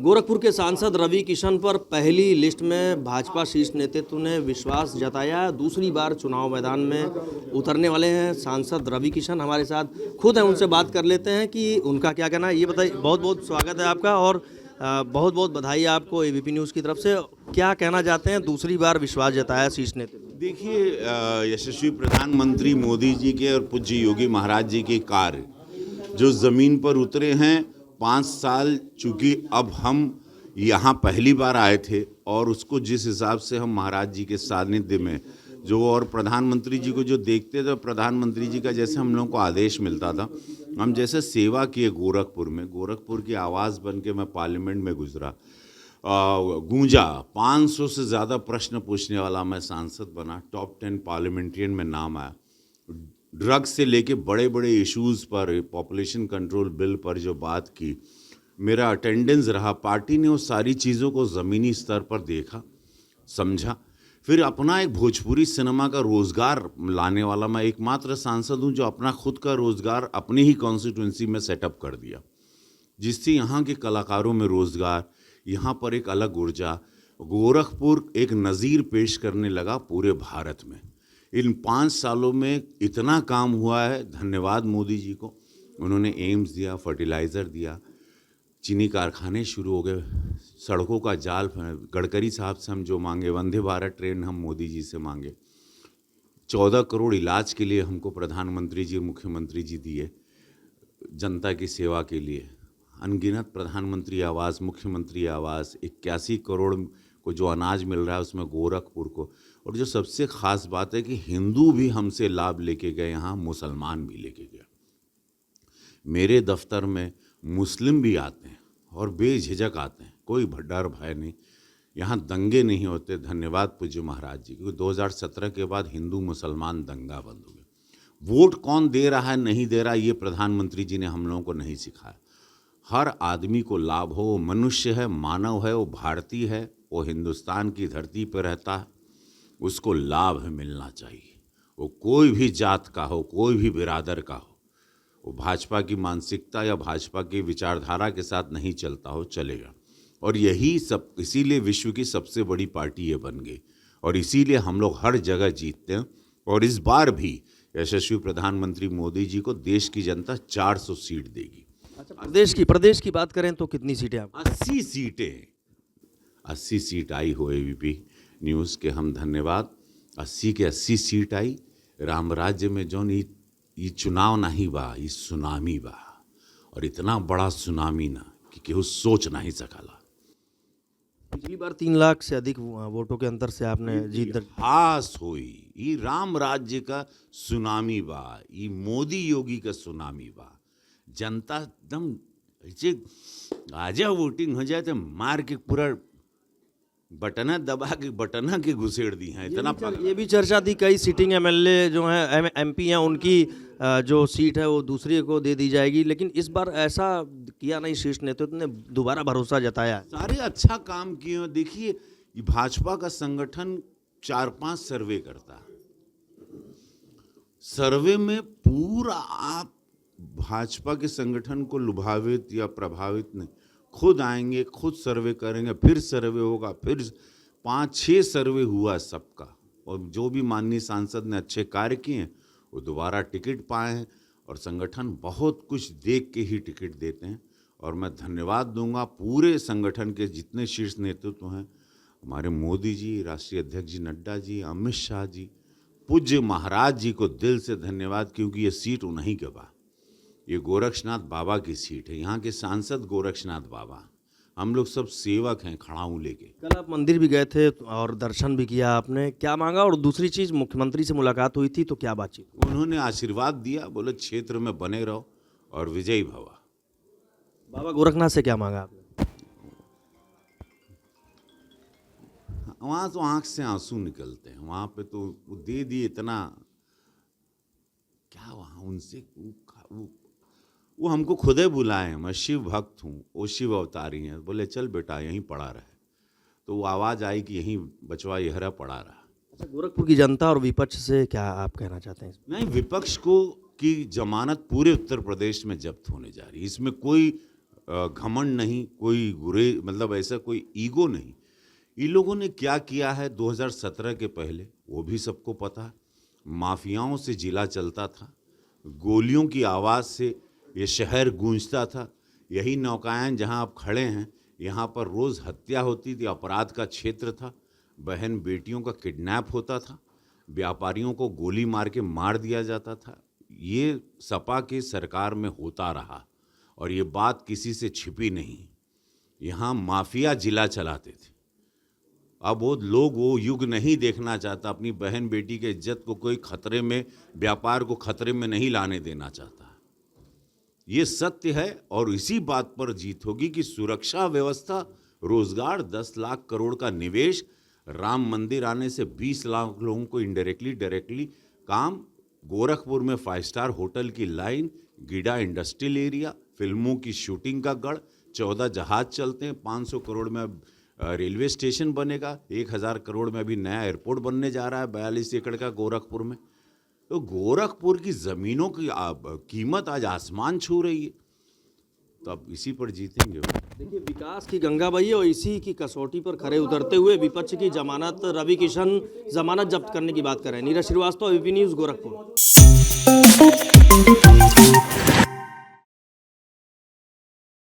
गोरखपुर के सांसद रवि किशन पर पहली लिस्ट में भाजपा शीर्ष नेतृत्व ने विश्वास जताया। दूसरी बार चुनाव मैदान में उतरने वाले हैं सांसद रवि किशन, हमारे साथ खुद हैं, उनसे बात कर लेते हैं कि उनका क्या कहना है। ये बताइए, बहुत बहुत स्वागत है आपका और बहुत बहुत बधाई आपको एबीपी न्यूज़ की तरफ से। क्या कहना चाहते हैं, दूसरी बार विश्वास जताया शीर्ष नेतृत्व? देखिए, यशस्वी प्रधानमंत्री मोदी जी के और पूज्य योगी महाराज जी के कार्य जो ज़मीन पर उतरे हैं, 5 साल चूँकि अब हम यहाँ पहली बार आए थे और उसको जिस हिसाब से हम महाराज जी के सानिध्य में जो और प्रधानमंत्री जी को जो देखते थे, प्रधानमंत्री जी का जैसे हम लोगों को आदेश मिलता था, हम जैसे सेवा किए गोरखपुर की आवाज़ बन के मैं पार्लियामेंट में गुजरा, गूंजा, 500 से ज़्यादा प्रश्न पूछने वाला मैं सांसद बना, टॉप 10 पार्लियामेंट्रियन में नाम आया। ड्रग्स से लेके बड़े बड़े इश्यूज़ पर, पॉपुलेशन कंट्रोल बिल पर जो बात की, मेरा अटेंडेंस रहा। पार्टी ने उस सारी चीज़ों को ज़मीनी स्तर पर देखा, समझा। फिर अपना एक भोजपुरी सिनेमा का रोज़गार लाने वाला मैं एकमात्र सांसद हूँ जो अपना खुद का रोज़गार अपनी ही कॉन्स्टिट्यूंसी में सेटअप कर दिया, जिससे यहाँ के कलाकारों में रोज़गार, यहाँ पर एक अलग ऊर्जा, गोरखपुर एक नज़ीर पेश करने लगा पूरे भारत में। इन 5 सालों में इतना काम हुआ है, धन्यवाद मोदी जी को। उन्होंने एम्स दिया, फर्टिलाइज़र दिया, चीनी कारखाने शुरू हो गए, सड़कों का जाल, गडकरी साहब से हम जो मांगे, वंदे भारत ट्रेन हम मोदी जी से मांगे, 14 करोड़ इलाज के लिए हमको प्रधानमंत्री जी, मुख्यमंत्री जी दिए जनता की सेवा के लिए, अनगिनत प्रधानमंत्री आवास, मुख्यमंत्री आवास, 81 करोड़ को जो अनाज मिल रहा है उसमें गोरखपुर को। और जो सबसे ख़ास बात है कि हिंदू भी हमसे लाभ लेके गए, यहाँ मुसलमान भी लेके गए। मेरे दफ्तर में मुस्लिम भी आते हैं और बेझिझक आते हैं, कोई डर भय नहीं, यहाँ दंगे नहीं होते। धन्यवाद पूज्य महाराज जी, क्योंकि 2017 के बाद हिंदू मुसलमान दंगा बंद हो गया। वोट कौन दे रहा है नहीं दे रहा, ये प्रधानमंत्री जी ने हम लोगों को नहीं सिखाया। हर आदमी को लाभ हो, वो मनुष्य है, मानव है, वो भारतीय है, वो हिंदुस्तान की धरती पर रहता है, उसको लाभ मिलना चाहिए। वो कोई भी जात का हो, कोई भी बिरादर का हो, वो भाजपा की मानसिकता या भाजपा की विचारधारा के साथ नहीं चलता हो, चलेगा। और यही सब, इसीलिए विश्व की सबसे बड़ी पार्टी ये बन गई और इसीलिए हम लोग हर जगह जीतते हैं। और इस बार भी यशस्वी प्रधानमंत्री मोदी जी को देश की जनता 400 सीट देगी। अच्छा, प्रदेश की बात करें तो कितनी सीटें आप? 80 सीटें, 80 सीट आई हो एबीपी न्यूज़ के हम धन्यवाद। 80 के 80 सीट आई। राम राज्य में जो ये चुनाव नहीं बा, ये सुनामी बा, और इतना बड़ा सुनामी ना कि केहू सोच नहीं सकला। पिछली बार 3 लाख से अधिक वोटों के अंतर से आपने जीत दर्ज। हास हुई, ये राम राज्य का सुनामी बा, ये मोदी योगी का सुनामी बा। जनता एकदम ऐसे आजा वोटिंग हो जाए तो मार के पूरा बटना दबा के बटना के घुसेड़ दी हैं। इतना ये भी चर्चा थी, कई सिटिंग एमएलए जो हैं, एमपी हैं, उनकी जो सीट है वो दूसरे को दे दी जाएगी, लेकिन इस बार ऐसा किया नहीं। शीर्ष नेतृत्व ने दोबारा भरोसा जताया है। सारे अच्छा काम किए हैं। देखिए, ये भाजपा का संगठन 4-5 सर्वे करता है। सर्वे में पूरा आप भाजपा के संगठन को लुभावित या प्रभावित नहीं, खुद आएंगे, खुद सर्वे करेंगे, फिर सर्वे होगा, फिर 5-6 सर्वे हुआ सबका। और जो भी माननीय सांसद ने अच्छे कार्य किए हैं वो दोबारा टिकट पाए हैं। और संगठन बहुत कुछ देख के ही टिकट देते हैं। और मैं धन्यवाद दूंगा पूरे संगठन के जितने शीर्ष नेतृत्व हैं, हमारे मोदी जी, राष्ट्रीय अध्यक्ष जी नड्डा जी, अमित शाह जी, पूज्य महाराज जी को दिल से धन्यवाद, क्योंकि ये सीट उन्हीं के बा, ये गोरक्षनाथ बाबा की सीट है। यहाँ के सांसद गोरक्षनाथ बाबा, हम लोग सब सेवक हैं खड़ाऊँ लेके। कल आप मंदिर भी गए थे और दर्शन भी किया, आपने क्या मांगा? और दूसरी चीज़, मुख्यमंत्री से मुलाकात हुई थी तो क्या बातचीत? उन्होंने आशीर्वाद दिया, बोले क्षेत्र में बने रहो और विजयी भवा। बाबा गोरखनाथ से क्या मांगा आपने? वहाँ तो आँख से आंसू निकलते हैं, वहाँ पे तो वो दे दिए इतना, क्या वहाँ उनसे वो हमको खुद ही बुलाए हैं। मैं शिव भक्त हूँ, वो शिव अवतारी हैं, बोले चल बेटा यहीं पड़ा रहे। तो वो आवाज़ आई कि यहीं बचवा यहरा पड़ा रहा। अच्छा, गोरखपुर की जनता और विपक्ष से क्या आप कहना चाहते हैं? नहीं, विपक्ष को की जमानत पूरे उत्तर प्रदेश में जब्त होने जा रही है, इसमें कोई घमंड नहीं, कोई गुरे मतलब ऐसा कोई ईगो नहीं। इन लोगों ने क्या किया है 2017 के पहले वो भी सबको पता है। माफियाओं से जिला चलता था, गोलियों की आवाज़ से ये शहर गूंजता था। यही नौकायन जहां आप खड़े हैं, यहाँ पर रोज़ हत्या होती थी, अपराध का क्षेत्र था। बहन बेटियों का किडनैप होता था, व्यापारियों को गोली मार के मार दिया जाता था। ये सपा की सरकार में होता रहा और ये बात किसी से छिपी नहीं। यहाँ माफिया जिला चलाते थे। अब वो लोग वो युग नहीं देखना चाहता। अपनी बहन बेटी के इज्जत को कोई खतरे में, व्यापार को खतरे में नहीं लाने देना चाहता। ये सत्य है और इसी बात पर जीत होगी कि सुरक्षा व्यवस्था, रोजगार, 10 लाख करोड़ का निवेश, राम मंदिर आने से 20 लाख लोगों को इनडायरेक्टली डायरेक्टली काम, गोरखपुर में 5 स्टार होटल की लाइन, गीडा इंडस्ट्रियल एरिया, फिल्मों की शूटिंग का गढ़, 14 जहाज चलते हैं, 500 करोड़ में रेलवे स्टेशन बनेगा, 1000 करोड़ में अभी नया एयरपोर्ट बनने जा रहा है 42 एकड़ का गोरखपुर में। तो गोरखपुर की ज़मीनों की कीमत आज आसमान छू रही है। तो अब इसी पर जीतेंगे। देखिए, विकास की गंगा बही है और इसी की कसौटी पर खरे उतरते हुए विपक्ष की जमानत, रवि किशन जमानत जब्त करने की बात कर रहे हैं। नीरज श्रीवास्तव, एबीपी न्यूज़, गोरखपुर।